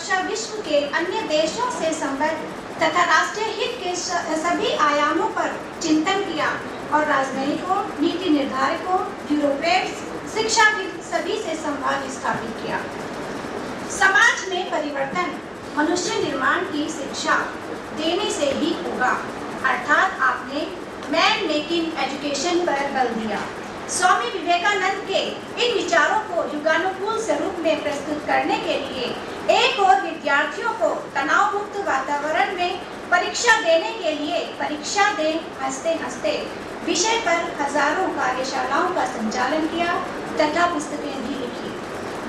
रक्षा विश्व के अन्य देशों से संबद्ध तथा राष्ट्रीय हित के सभी आयामों पर चिंतन किया और राजनयिकों, नीति निर्धारकों, ब्यूरोक्रेट्स, शिक्षाविद सभी से संवाद स्थापित किया। समाज में परिवर्तन मनुष्य निर्माण की शिक्षा देने से ही होगा, अर्थात आपने मैन मेकिंग एजुकेशन पर बल दिया। स्वामी विवेकानंद के इन विचारों को युगानुकूल स्वरूप में प्रस्तुत करने के लिए एक और विद्यार्थियों को तनाव मुक्त वातावरण में परीक्षा देने के लिए परीक्षा दे हंसते हंसते विषय पर हजारों कार्यशालाओं का संचालन किया तथा पुस्तकें भी लिखी।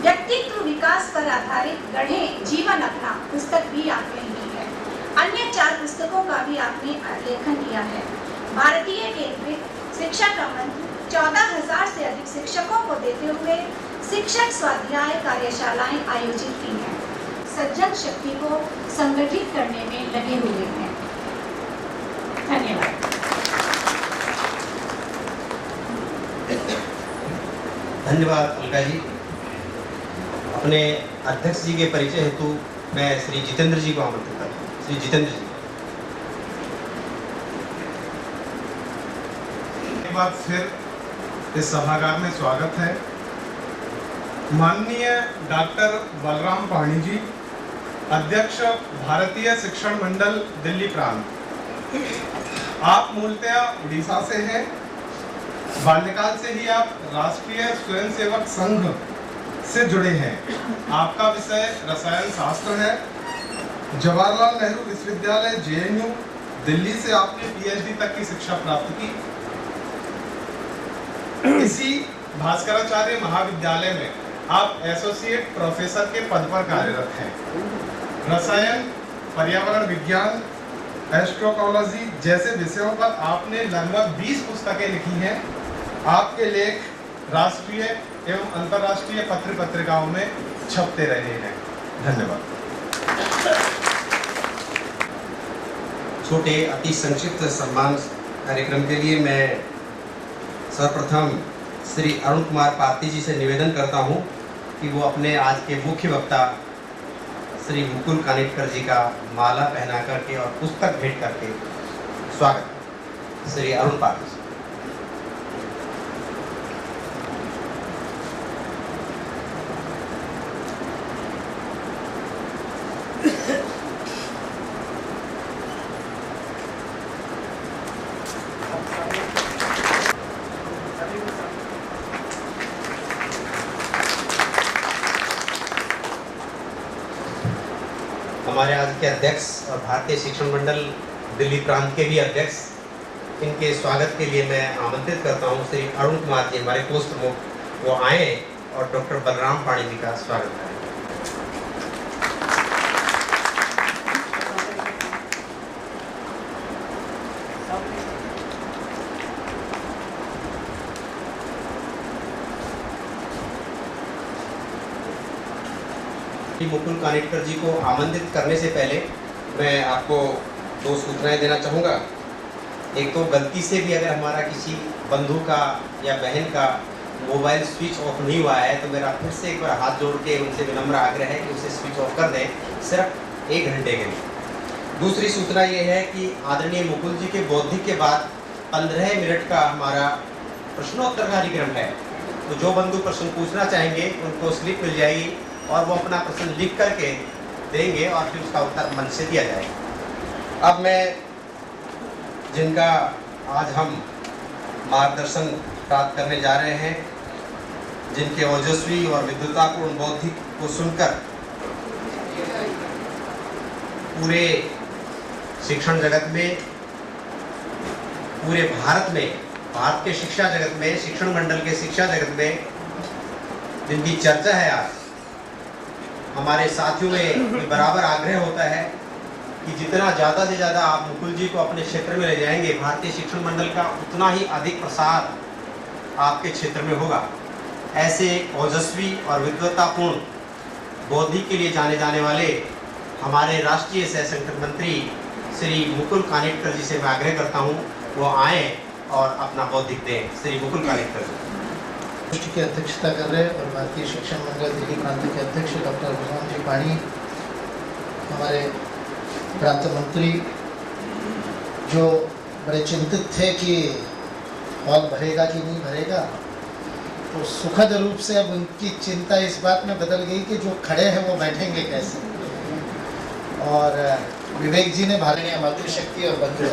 व्यक्तित्व विकास पर आधारित गढ़े जीवन अपना पुस्तक भी आपने लिखी है। अन्य 4 पुस्तकों का भी आपने लेखन किया है। भारतीय केंद्रित शिक्षा का मंत्र 14,000 से अधिक शिक्षकों को देते हुए शिक्षक स्वाध्याय कार्यशालाएं आयोजित की हैं। सज्जन शक्ति को संगठित करने में लगे हुए हैं। धन्यवाद। धन्यवाद अलका जी। अपने अध्यक्ष जी के परिचय हेतु मैं श्री जितेंद्र जी को आमंत्रित करता हूँ। श्री जितेंद्र जी। एक बार फिर इस सभागार में स्वागत है। माननीय डॉक्टर बलराम पाणी जी, अध्यक्ष भारतीय शिक्षण मंडल दिल्ली प्रांत। आप मूलतः उड़ीसा से हैं। बाल्यकाल से ही आप राष्ट्रीय स्वयंसेवक संघ से जुड़े हैं। आपका विषय रसायन शास्त्र है। जवाहरलाल नेहरू विश्वविद्यालय JNU दिल्ली से आपने PhD तक की शिक्षा प्राप्त की। इसी भास्कराचार्य महाविद्यालय में आप एसोसिएट प्रोफेसर के पद पर कार्यरत हैं। रसायन, पर्यावरण विज्ञान, एस्ट्रोकोलॉजी जैसे विषयों पर आपने लगभग 20 पुस्तकें लिखी हैं। आपके लेख राष्ट्रीय एवं अंतर्राष्ट्रीय पत्र पत्रिकाओं में छपते रहे हैं। धन्यवाद। छोटे अति संक्षिप्त सम्मान कार्यक्रम के लिए मैं सर्वप्रथम श्री अरुण कुमार पारती जी से निवेदन करता हूं कि वो अपने आज के मुख्य वक्ता श्री मुकुल कानिटकर जी का माला पहना करके और पुस्तक भेंट करके स्वागत। श्री अरुण पारती। हमारे आज के अध्यक्ष और भारतीय शिक्षण मंडल दिल्ली प्रांत के भी अध्यक्ष, इनके स्वागत के लिए मैं आमंत्रित करता हूं श्री अरुण कुमार जी, हमारे कोष प्रमुख, वो आए और डॉक्टर बलराम पाणी जी का स्वागत करें। मुकुल कानिटकर जी को आमंत्रित करने से पहले मैं आपको 2 सूचनाएं देना चाहूँगा। एक तो गलती से भी अगर हमारा किसी बंधु का या बहन का मोबाइल स्विच ऑफ नहीं हुआ है तो मेरा फिर से एक बार हाथ जोड़ के उनसे विनम्र आग्रह है कि उसे स्विच ऑफ कर दें, सिर्फ 1 घंटे के लिए। दूसरी सूचना ये है कि आदरणीय मुकुल जी के बौद्धिक के बाद 15 मिनट का हमारा प्रश्नोत्तर कार्यक्रम है। तो जो बंधु प्रश्न पूछना चाहेंगे उनको स्लिप मिल जाएगी और वो अपना प्रश्न लिख करके देंगे और फिर उसका उत्तर मन से दिया जाएगा। अब मैं जिनका आज हम मार्गदर्शन प्राप्त करने जा रहे हैं, जिनके ओजस्वी और विद्वतापूर्ण बौद्धिक को सुनकर पूरे शिक्षण जगत में, पूरे भारत में, भारत के शिक्षा जगत में, शिक्षण मंडल के शिक्षा जगत में जिनकी चर्चा है आज, हमारे साथियों में बराबर आग्रह होता है कि जितना ज़्यादा से ज़्यादा आप मुकुल जी को अपने क्षेत्र में ले जाएंगे, भारतीय शिक्षण मंडल का उतना ही अधिक प्रसार आपके क्षेत्र में होगा। ऐसे ओजस्वी और विद्वतापूर्ण बौद्धिक के लिए जाने जाने वाले हमारे राष्ट्रीय सह संगठन मंत्री श्री मुकुल कानिटकर जी से मैं आग्रह करता हूँ वो आए और अपना बौद्धिक दें। श्री मुकुल कानिटकर जी की अध्यक्षता कर रहे और भारतीय शिक्षण मंडल दिल्ली प्रांत के अध्यक्ष डॉक्टर बलराम जी पाणी, हमारे प्रांत मंत्री जो बड़े चिंतित थे कि हॉल भरेगा कि नहीं भरेगा, तो सुखद रूप से अब उनकी चिंता इस बात में बदल गई कि जो खड़े हैं वो बैठेंगे कैसे। और विवेक जी ने भारतीय मातृशक्ति और बंधु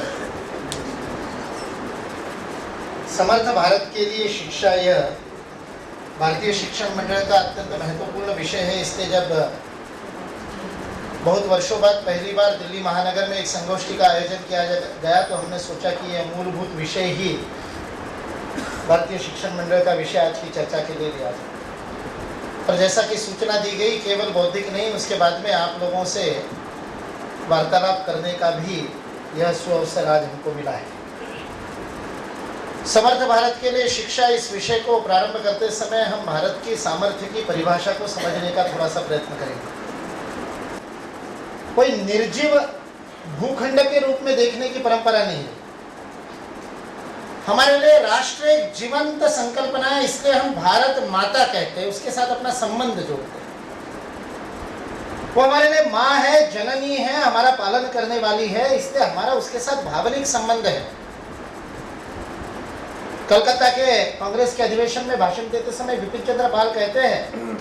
समर्थ भारत के लिए शिक्षा, यह भारतीय शिक्षण मंडल का अत्यंत महत्वपूर्ण विषय है। इसलिए जब बहुत वर्षों बाद पहली बार दिल्ली महानगर में एक संगोष्ठी का आयोजन किया गया तो हमने सोचा कि यह मूलभूत विषय ही भारतीय शिक्षण मंडल का विषय आज की चर्चा के लिए लिया जाए। पर जैसा कि सूचना दी गई, केवल बौद्धिक नहीं, उसके बाद में आप लोगों से वार्तालाप करने का भी यह सुअवसर आज हमको मिला है। समर्थ भारत के लिए शिक्षा, इस विषय को प्रारंभ करते समय हम भारत की सामर्थ्य की परिभाषा को समझने का थोड़ा सा प्रयत्न करेंगे। कोई निर्जीव भूखंड के रूप में देखने की परंपरा नहीं है। हमारे लिए राष्ट्र एक जीवंत संकल्पना है, इसलिए हम भारत माता कहते हैं, उसके साथ अपना संबंध जोड़ते हैं। वो हमारे लिए माँ है, जननी है, हमारा पालन करने वाली है, इसलिए हमारा उसके साथ भावनिक संबंध है। कलकत्ता के कांग्रेस के अधिवेशन में भाषण देते समय विपिन चंद्र पाल कहते हैं,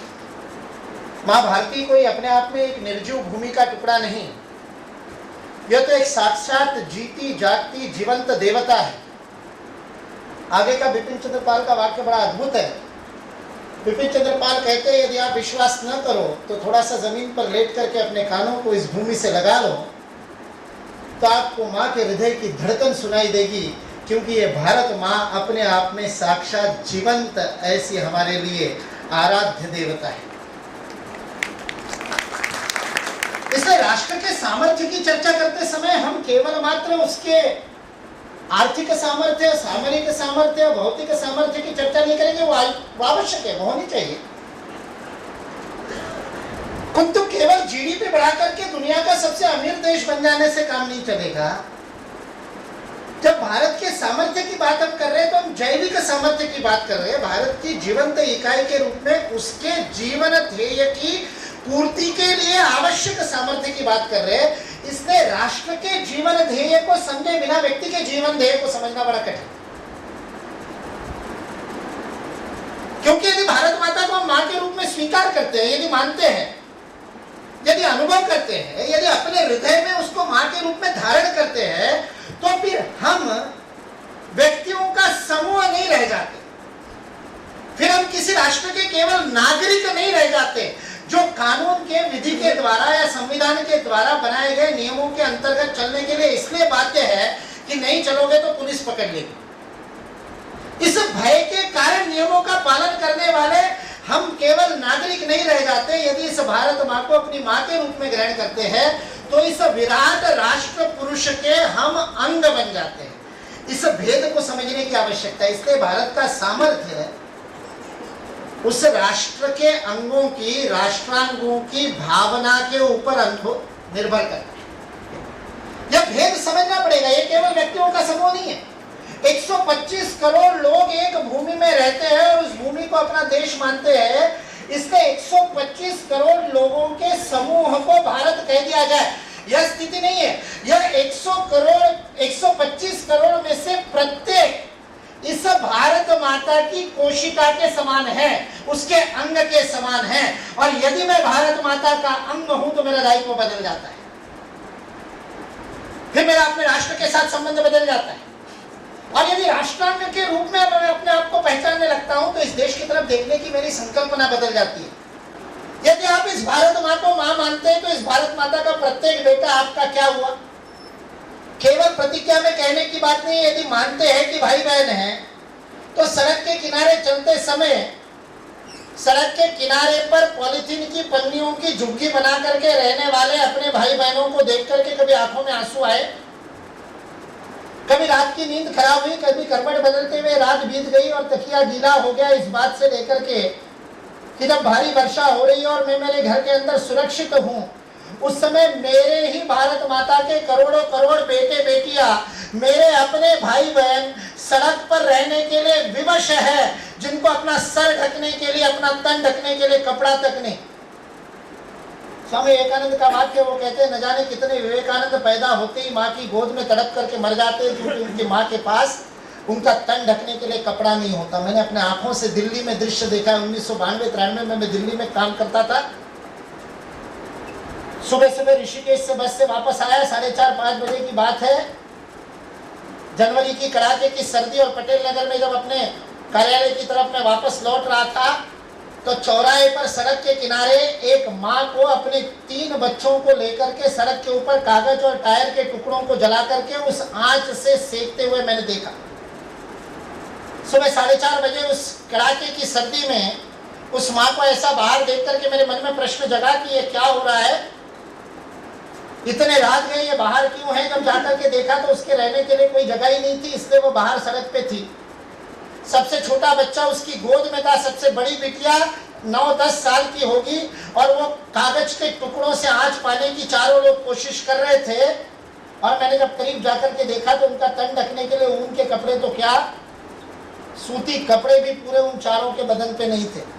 माँ भारती कोई अपने आप में एक निर्जीव भूमि का टुकड़ा नहीं, यह तो एक साक्षात जीती जागती जीवंत देवता है। आगे का विपिन चंद्र पाल का वाक्य बड़ा अद्भुत है। विपिन चंद्र पाल कहते हैं, यदि आप विश्वास न करो तो थोड़ा सा जमीन पर लेट करके अपने कानों को इस भूमि से लगा लो, तो आपको माँ के हृदय की धड़कन सुनाई देगी, क्योंकि ये भारत माँ अपने आप में साक्षात जीवंत ऐसी हमारे लिए आराध्य देवता है। इसलिए राष्ट्र के सामर्थ्य की चर्चा करते समय हम केवल मात्र उसके आर्थिक सामर्थ्य, सामरिक सामर्थ्य, भौतिक सामर्थ्य की चर्चा नहीं करेंगे। वो आवश्यक है, वो होनी चाहिए। किंतु केवल जीडीपी बढ़ा करके दुनिया का सबसे अमीर देश बन जाने से काम नहीं चलेगा। जब भारत के सामर्थ्य की बात हम कर रहे हैं तो हम जैविक सामर्थ्य की बात कर रहे हैं। भारत की जीवंत इकाई के रूप में उसके जीवन ध्येय की पूर्ति के लिए आवश्यक सामर्थ्य की बात कर रहे हैं। इसलिए राष्ट्र के जीवन ध्येय को समझे बिना व्यक्ति के जीवन ध्येय को समझना बड़ा कठिन। क्योंकि यदि भारत माता को हम मां के रूप में स्वीकार करते हैं, यदि मानते हैं, यदि अनुभव करते हैं, यदि अपने हृदय में उसको मां के रूप में धारण करते हैं, तो फिर हम व्यक्तियों का समूह नहीं रह जाते। फिर हम किसी राष्ट्र के केवल नागरिक नहीं रह जाते जो कानून के, विधि के द्वारा या संविधान के द्वारा बनाए गए नियमों के अंतर्गत चलने के लिए इसलिए बाध्य है कि नहीं चलोगे तो पुलिस पकड़ लेगी। इस भय के कारण नियमों का पालन करने वाले हम केवल नागरिक नहीं रह जाते। यदि इस भारत माँ को अपनी माँ के रूप में ग्रहण करते हैं तो इस विराट राष्ट्र पुरुष के हम अंग बन जाते हैं। इस भेद को समझने की आवश्यकता है। इसलिए भारत का सामर्थ्य उस राष्ट्र के अंगों की, राष्ट्रांगों की भावना के ऊपर निर्भर करता है। यह भेद समझना पड़ेगा। ये केवल व्यक्तियों का समूह नहीं है। 125 करोड़ लोग एक भूमि में रहते हैं और उस भूमि को अपना देश मानते हैं। इसलिए 125 करोड़ लोगों के समूह को भारत कह दिया जाए, यह स्थिति नहीं है। यह 125 करोड़ में से प्रत्येक इस भारत माता की कोशिका के समान है, उसके अंग के समान है। और यदि मैं भारत माता का अंग हूं तो मेरा दायित्व बदल जाता है, फिर मेरा अपने राष्ट्र के साथ संबंध बदल जाता है। और यदि राष्ट्रांग के रूप में मैं अपने आप को पहचानने लगता हूं तो इस देश की तरफ देखने की मेरी संकल्पना बदल जाती है। यदि आप इस भारत माँ को मां मानते हैं तो इस भारत माता का प्रत्येक बेटा आपका क्या हुआ? केवल प्रतिज्ञा में कहने की बात नहीं है। यदि मानते हैं कि भाई बहन है तो सड़क के किनारे चलते समय सड़क के किनारे पर पॉलिथीन की पन्नियों की झुग्गी बना करके रहने वाले अपने भाई बहनों को देख करके कभी आंखों में आंसू आए? कभी रात की नींद खराब हुई, कभी करवट बदलते हुए रात बीत गई और तकिया गीला हो गया इस बात से लेकर के कि जब भारी वर्षा हो रही है और मैं मेरे घर के अंदर सुरक्षित हूं, उस समय मेरे ही भारत माता के करोड़ों करोड़ बेटे बेटियां, मेरे अपने भाई बहन सड़क पर रहने के लिए विवश है, जिनको अपना सर ढकने के लिए, अपना तन ढकने के लिए कपड़ा तक नहीं। स्वामी विवेकानंद का वाक्य, वो कहते हैं न जाने कितने विवेकानंद पैदा होते ही माँ की गोद में तड़प करके मर जाते हैं, क्योंकि उनकी माँ के पास उनका तन ढकने के लिए कपड़ा नहीं होता। मैंने अपने आंखों से दिल्ली में दृश्य देखा है। 1992-93 में मैं दिल्ली में काम करता था। सुबह सुबह ऋषिकेश से बस से वापस आया, 4:30-5 बजे की बात है। जनवरी की कड़ाके की सर्दी, और पटेल नगर में जब अपने कार्यालय की तरफ मैं वापस लौट रहा था, तो चौराहे पर सड़क के किनारे एक माँ को अपने 3 बच्चों को लेकर के सड़क के ऊपर कागज और टायर के टुकड़ों को जला करके उस आंच से सेकते हुए मैंने देखा। सुबह 4:30 बजे उस कड़ाके की सर्दी में उस माँ को ऐसा बाहर देख करके मेरे मन में प्रश्न जगा कि ये क्या हो रहा है, इतने रात गए, ये बाहर क्यों है। जब जाकर के देखा तो उसके रहने के लिए कोई जगह ही नहीं थी, इसलिए वो बाहर सड़क पे थी। सबसे छोटा बच्चा उसकी गोद में था, सबसे बड़ी बिटिया 9-10 साल की होगी, और वो कागज के टुकड़ों से आंच पाने की चारों लोग कोशिश कर रहे थे। और मैंने जब करीब जाकर के देखा तो उनका तन ढकने के लिए ऊन के कपड़े तो क्या, सूती कपड़े भी पूरे उन चारों के बदन पे नहीं थे।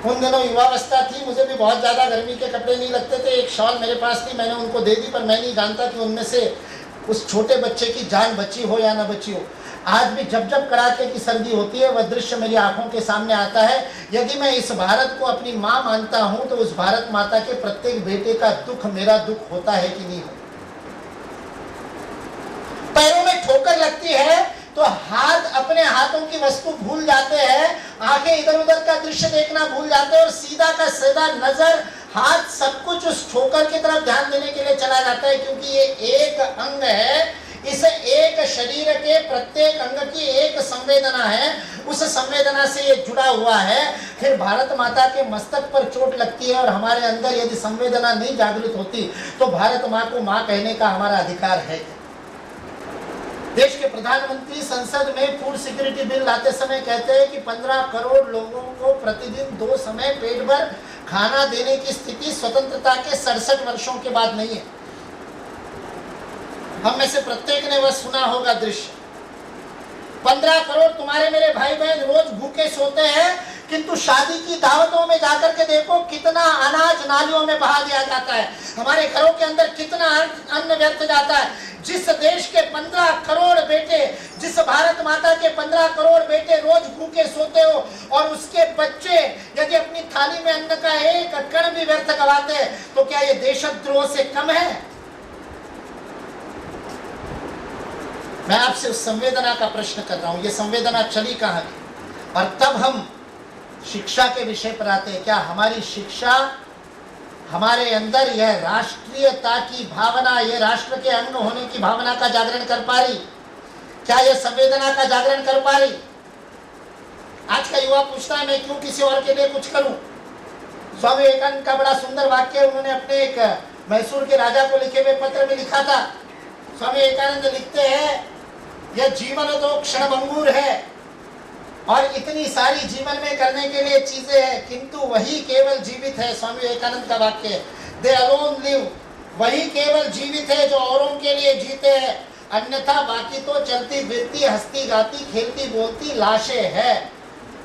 उन दिनों युवावस्था थी, मुझे भी बहुत ज्यादा गर्मी के कपड़े नहीं लगते थे। एक शॉल मेरे पास थी, मैंने उनको दे दी, पर मैं नहीं जानता कि उनमें से उस छोटे बच्चे की जान बची हो या ना बची हो। आज भी जब जब कड़ाके की सर्दी होती है, वह दृश्य मेरी आंखों के सामने आता है। यदि मैं इस भारत को अपनी माँ मानता हूं, तो उस भारत माता के प्रत्येक बेटे का दुख मेरा दुख होता है कि नहीं हो। पैरों में ठोकर लगती है तो हाथ अपने हाथों की वस्तु भूल जाते हैं, आंखें इधर उधर का दृश्य देखना भूल जाते हैं, और सीधा का सीधा नजर, हाथ, सब कुछ उस ठोकर की तरफ ध्यान देने के लिए चला जाता है, क्योंकि ये एक अंग है। इस एक शरीर के प्रत्येक अंग की एक संवेदना है, उस संवेदना से ये जुड़ा हुआ है। फिर भारत माता के मस्तक पर चोट लगती है, और हमारे अंदर यदि संवेदना नहीं जागृत होती तो भारत माँ को माँ कहने का हमारा अधिकार है। देश के प्रधानमंत्री संसद में फूड सिक्योरिटी बिल लाते समय कहते हैं कि 15 करोड़ लोगों को प्रतिदिन 2 समय पेट भर खाना देने की स्थिति स्वतंत्रता के 67 वर्षों के बाद नहीं है। हम में से प्रत्येक ने वह सुना होगा दृश्य। 15 करोड़ तुम्हारे मेरे भाई बहन रोज भूखे सोते हैं, किंतु शादी की दावतों में जाकर के देखो कितना अनाज नालियों में बहा दिया जाता है। हमारे घरों के अंदर कितना अन्न व्यर्थ जाता है। जिस देश के 15 करोड़ बेटे, जिस भारत माता के 15 करोड़ बेटे रोज भूखे सोते हो, और उसके बच्चे यदि अपनी थाली में अन्न का एक कण भी व्यर्थ गवाते हैं, तो क्या ये देशद्रोह से कम है? मैं आपसे उस संवेदना का प्रश्न कर रहा हूं, ये संवेदना चली कहां गई? और तब हम शिक्षा के विषय पर आते हैं। क्या हमारी शिक्षा हमारे अंदर यह राष्ट्रीयता की भावना, यह राष्ट्र के अंग होने की भावना का जागरण कर पा रही? क्या यह संवेदना का जागरण कर पा रही? आज का युवा पूछता है मैं क्यों किसी और के लिए कुछ करूं। स्वामी विवेकानंद का बड़ा सुंदर वाक्य उन्होंने अपने एक मैसूर के राजा को लिखे हुए पत्र में लिखा था। स्वामी विवेकानंद लिखते हैं, यह जीवन तो क्षणभंगुर है, और इतनी सारी जीवन में करने के लिए चीजें हैं, किंतु वही केवल जीवित है। स्वामी विवेकानंद का वाक्य है, दे अलोन लिव, वही केवल जीवित है जो औरों के लिए जीते हैं, अन्यथा बाकी तो चलती फिरती हंसती गाती खेलती बोलती लाशें है।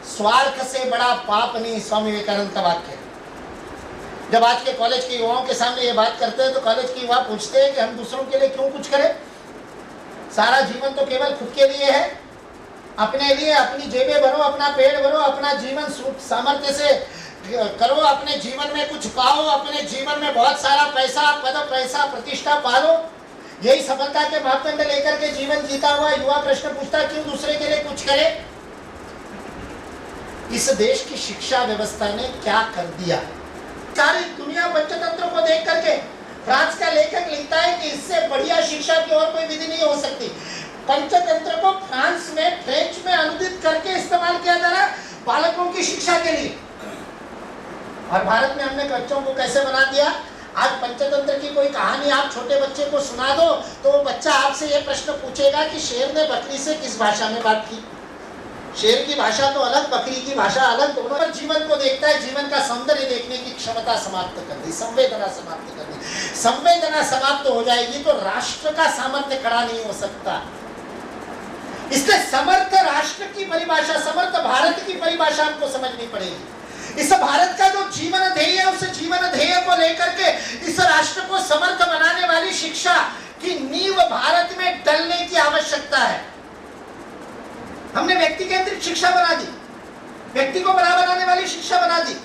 स्वार्थ से बड़ा पाप नहीं, स्वामी विवेकानंद का वाक्य है। जब आज के कॉलेज के युवाओं के सामने ये बात करते हैं तो कॉलेज के युवा पूछते हैं कि हम दूसरों के लिए क्यों कुछ करें, सारा जीवन तो केवल खुद के लिए है, अपने लिए अपनी जेबें भरो, अपना पेट भरो, अपना जीवन सामर्थ्य से करो, अपने जीवन में कुछ पाओ, अपने जीवन में बहुत सारा पैसा, पद, पैसा, प्रतिष्ठा पालो, यही सफलता के मापदंड लेकर के जीवन जीता हुआ युवा प्रश्न पूछता क्यों दूसरे के लिए कुछ करे? इस देश की शिक्षा व्यवस्था ने क्या कर दिया? सारी दुनिया पंचतंत्र को देख करके, फ्रांस का लेखक लिखता है कि इससे बढ़िया शिक्षा की और कोई विधि नहीं हो सकती। पंचतंत्र को फ्रांस में फ्रेंच में अनुदित करके इस्तेमाल किया जा रहा है बालकों की शिक्षा के लिए, और भारत में हमने बच्चों को कैसे बना दिया। आज पंचतंत्र की कोई कहानी आप छोटे बच्चे को सुना दो तो वो बच्चा आपसे ये प्रश्न पूछेगा कि शेर ने बकरी से किस भाषा में बात की। शेर की भाषा तो अलग, बकरी की भाषा अलग, दोनों पर जीवन को देखता है, जीवन का सौंदर्य देखने की क्षमता समाप्त कर दी, संवेदना समाप्त कर दी। संवेदना समाप्त हो जाएगी तो राष्ट्र का सामर्थ्य खड़ा नहीं हो सकता। इसलिए समर्थ राष्ट्र की परिभाषा, समर्थ भारत की परिभाषा हमको समझनी पड़ेगी। इस भारत का जो जीवन ध्येय है, उस जीवन ध्येय को लेकर के इस राष्ट्र को समर्थ बनाने वाली शिक्षा की नींव भारत में डलने की आवश्यकता है। हमने व्यक्ति केंद्रित शिक्षा बना दी, व्यक्ति को बड़ा बनाने वाली शिक्षा बना दी।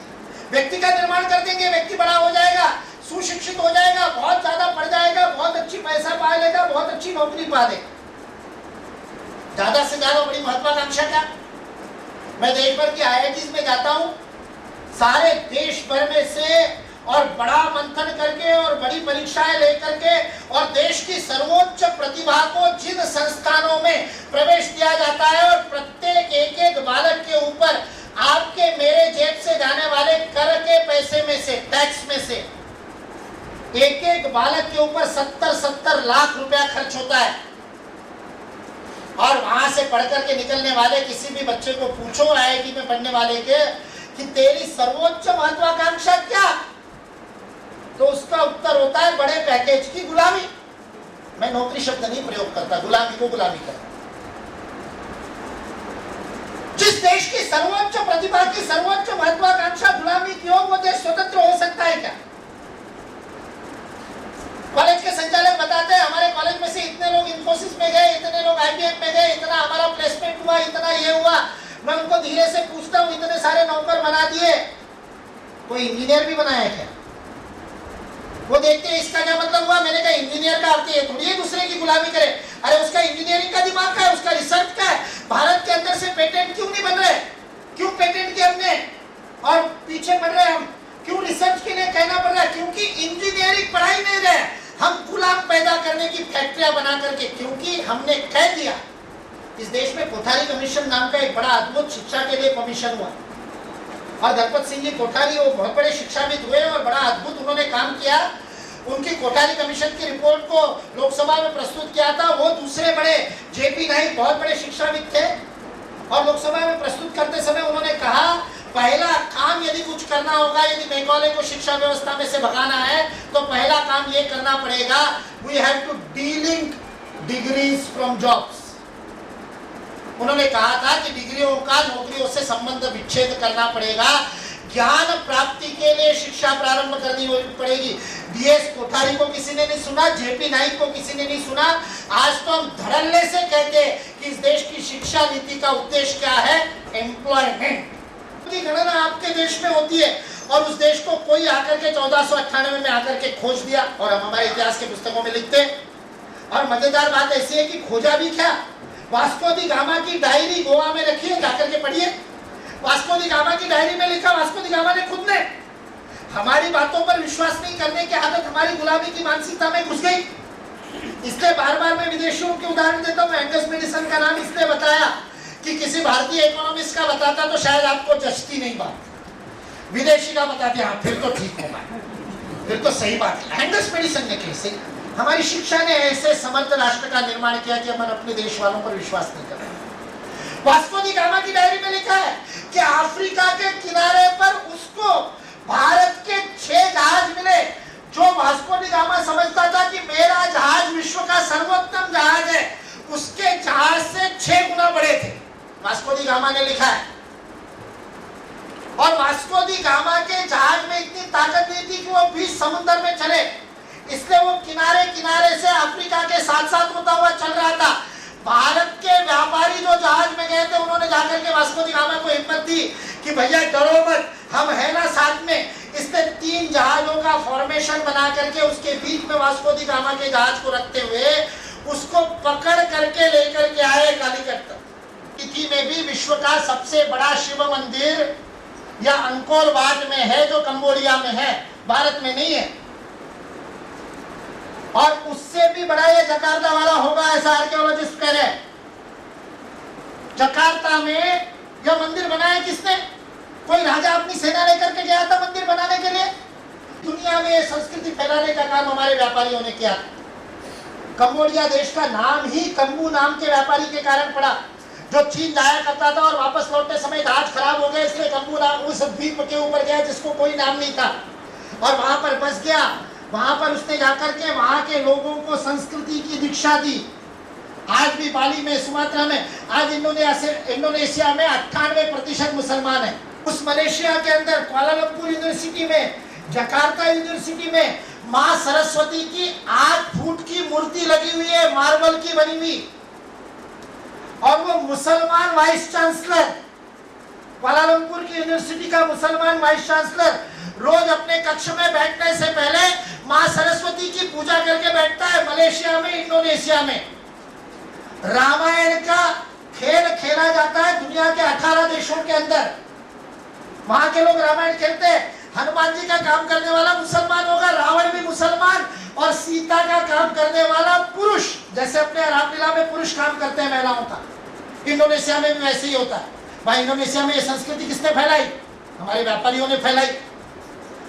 व्यक्ति का निर्माण कर देंगे, व्यक्ति बड़ा हो जाएगा, सुशिक्षित हो जाएगा, बहुत ज्यादा पढ़ जाएगा, बहुत अच्छी पैसा पा लेगा, बहुत अच्छी नौकरी पा लेगा। ज्यादा से ज्यादा बड़ी महत्वाकांक्षा क्या? मैं देश भर की IITs में जाता हूं, सारे देश भर में से, और बड़ा मंथन करके और बड़ी परीक्षाएं लेकर के और देश की सर्वोच्च प्रतिभा को जिन संस्थानों में प्रवेश दिया जाता है, और प्रत्येक एक बालक के ऊपर आपके मेरे जेब से जाने वाले कर के पैसे में से, टैक्स में से, एक बालक के ऊपर 70-70 लाख रुपया खर्च होता है। और वहां से पढ़कर के निकलने वाले किसी भी बच्चे को पूछो IIT में पढ़ने वाले के कि तेरी सर्वोच्च महत्वाकांक्षा क्या, तो उसका उत्तर होता है बड़े पैकेज की गुलामी। मैं नौकरी शब्द नहीं प्रयोग करता, गुलामी को गुलामी करता। जिस देश की सर्वोच्च प्रतिभा की सर्वोच्च महत्वाकांक्षा गुलामी की हो, वो देश स्वतंत्र हो सकता है क्या? कॉलेज के संचालक बताते हैं हमारे कॉलेज में से इतने लोग इन्फोसिस में गए, इतने लोग IBM में गए, इतना हमारा प्लेसमेंट हुआ, इतना ये हुआ। मैं उनको धीरे से पूछता हूँ, इतने सारे नौकर बना दिए, कोई इंजीनियर भी बनाया क्या? वो देखते हैं इसका क्या मतलब हुआ। मैंने कहा इंजीनियर का अर्थ ये थोड़ी है दूसरे की गुलामी करे। अरे उसका इंजीनियरिंग का दिमाग का है, उसका रिसर्च का है। भारत के अंदर से पेटेंट क्यों नहीं बन रहे? क्यों पेटेंट के हमने और पीछे बढ़ रहे हम? क्यों रिसर्च के लिए कहना पड़ रहा है? क्योंकि इंजीनियरिंग पढ़ाई नहीं रहे, हम गुलाम पैदा करने की फैक्ट्रियां बना करके, क्योंकि हमने कह दिया। इस देश में कोठारी कमीशन नाम का एक बड़ा अद्भुत शिक्षा के लिए कमीशन हुआ, और दलपत सिंह जी कोठारी वो बहुत बड़े शिक्षाविद हुए और बड़ा अद्भुत उन्होंने काम किया। उनकी कोठारी कमीशन की रिपोर्ट को लोकसभा में प्रस्तुत किया था। वो दूसरे बड़े JP नाइक बहुत बड़े शिक्षाविद थे, और लोकसभा में प्रस्तुत करते समय उन्होंने कहा पहला काम यदि कुछ करना होगा, यदि मेघालय को शिक्षा व्यवस्था में से भगाना है, तो पहला काम ये करना पड़ेगा, we have to delink degrees from jobs. उन्होंने कहा था कि डिग्रियों का नौकरियों से संबंध विच्छेद करना पड़ेगा, ज्ञान प्राप्ति के लिए शिक्षा प्रारंभ करनी पड़ेगी। DS कोठारी को किसी ने नहीं सुना, JP नाइक को किसी ने नहीं सुना। आज तो हम धड़ल्ले से कहते हैं कि इस देश की शिक्षा नीति का उद्देश्य क्या है? एम्प्लॉयमेंट की गणना आपके देश में होती है, और उस देश को कोई आकर के 1498 में आकर के खोज दिया, और हम हमारे इतिहास के पुस्तकों में लिखते हैं। और मजेदार बात ऐसी है कि खोजा भी क्या, वास्को दी गामा की डायरी गोवा में रखी है, जाकर के पढ़िए। वास्को दी गामा की डायरी में लिखा वास्को दी गामा ने खुद ने। हमारी बातों पर विश्वास नहीं करने की आदत हमारी गुलामी की मानसिकता में घुस गई। इसलिए बार बार मैं विदेशियों के उदाहरण देता हूँ। एंगस मेडिसन का नाम इसलिए बताया कि किसी भारतीय इकोनॉमिस्ट का बताता तो शायद आपको जचती नहीं बात, विदेशी का बताते हाँ फिर तो ठीक होगा, फिर तो सही बात है। एंगस मेडिसन ने कैसे, हमारी शिक्षा ने ऐसे समर्थ राष्ट्र का निर्माण किया कि हम अपने देश वालों पर विश्वास नहीं कर रहे। वास्को दी गामा की डायरी में लिखा है कि अफ्रीका के किनारे पर उसको भारत के 6 जहाज मिले, जो वास्को दी गामा समझता था कि मेरा जहाज विश्व का सर्वोत्तम जहाज है, उसके जहाज से 6 गुना बड़े थे। वास्को दी गामा ने लिखा है। और वास्को दी गामा के जहाज में इतनी ताकत नहीं थी कि वो बीच समुद्र में चले, इसलिए वो किनारे किनारे से अफ्रीका के साथ साथ होता हुआ चल रहा था। भारत के व्यापारी जो जहाज में गए थे, उन्होंने जाकर के वास्को दी गामा को हिम्मत दी कि भैया डरो मत, हम है ना साथ में। इसने 3 जहाजों का फॉर्मेशन बना करके उसके बीच में वास्को दी गामा के जहाज को रखते हुए उसको पकड़ करके लेकर के आए कालीकट तक। तिथि में भी विश्व का सबसे बड़ा शिव मंदिर या अंकोर वाट में है, जो कंबोडिया में है, भारत में नहीं है। और उससे भी बड़ा ये जकार्ता वाला होगा, ऐसा आर्कियोलॉजिस्ट कह रहे हैं। जकार्ता में यह मंदिर बनाया किसने? कोई राजा अपनी सेना लेकर के गया था मंदिर बनाने के लिए। दुनिया में संस्कृति फैलाने का काम हमारे व्यापारियों ने किया। कंबोडिया देश का नाम ही कंबू नाम के व्यापारी के कारण पड़ा, जो चीन जाया करता था और वापस लौटते समय जहाज खराब हो गया, इसलिए कंबू नाम उस द्वीप के ऊपर गया जिसको कोई नाम नहीं था, और वहां पर बस गया। वहां पर उसने जाकर के वहां के लोगों को संस्कृति की दीक्षा दी। आज भी बाली में, सुमात्रा में, आज इंडोनेशिया में 98% मुसलमान है। उस मलेशिया के अंदर कुआलालंपुर यूनिवर्सिटी में, जकार्ता यूनिवर्सिटी में माँ सरस्वती की 8 फुट की मूर्ति लगी हुई है, मार्बल की बनी हुई। और वो मुसलमान वाइस चांसलर, कुआलालंपुर की यूनिवर्सिटी का मुसलमान वाइस चांसलर रोज अपने कक्ष में बैठने से पहले माँ सरस्वती की पूजा करके बैठता है। मलेशिया में, इंडोनेशिया में रामायण का खेल खेला जाता है दुनिया के 18 देशों के अंदर। वहां के लोग रामायण खेलते हैं। हनुमान जी का काम करने वाला मुसलमान होगा, रावण भी मुसलमान, और सीता का काम करने वाला पुरुष, जैसे अपने रामलीला में पुरुष काम करते हैं महिलाओं का, इंडोनेशिया में भी वैसे ही होता है। भाई इंडोनेशिया में ये संस्कृति किसने फैलाई? हमारे व्यापारियों ने फैलाई।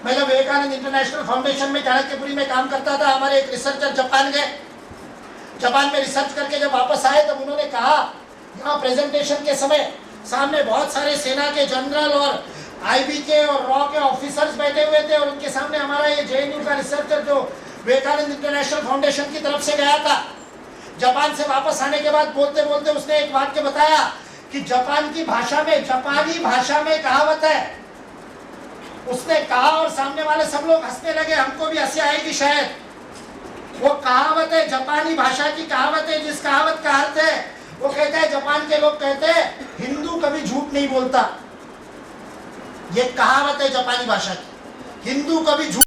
मैं जब विवेकानंद इंटरनेशनल फाउंडेशन में चाणक्यपुरी में काम करता था, हमारे एक रिसर्चर जापान गए। जापान में रिसर्च करके जब वापस आए तब उन्होंने कहा, यहाँ प्रेजेंटेशन के समय सामने बहुत सारे सेना के जनरल और आईबी के और रॉ के ऑफिसर्स बैठे हुए थे, और उनके सामने हमारा ये जेएनयू का रिसर्चर जो विवेकानंद इंटरनेशनल फाउंडेशन की तरफ से गया था, जापान से वापस आने के बाद बोलते बोलते उसने एक वाक्य बताया कि जापान की भाषा में, जापानी भाषा में कहावत है। उसने कहा और सामने वाले सब लोग हंसने लगे, हमको भी हंसी आएगी शायद। वो कहावत है, जापानी भाषा की कहावत है, जिस कहावत का अर्थ है वो कहता है, जापान के लोग कहते हैं हिंदू कभी झूठ नहीं बोलता। ये कहावत है जापानी भाषा की, हिंदू कभी झूठ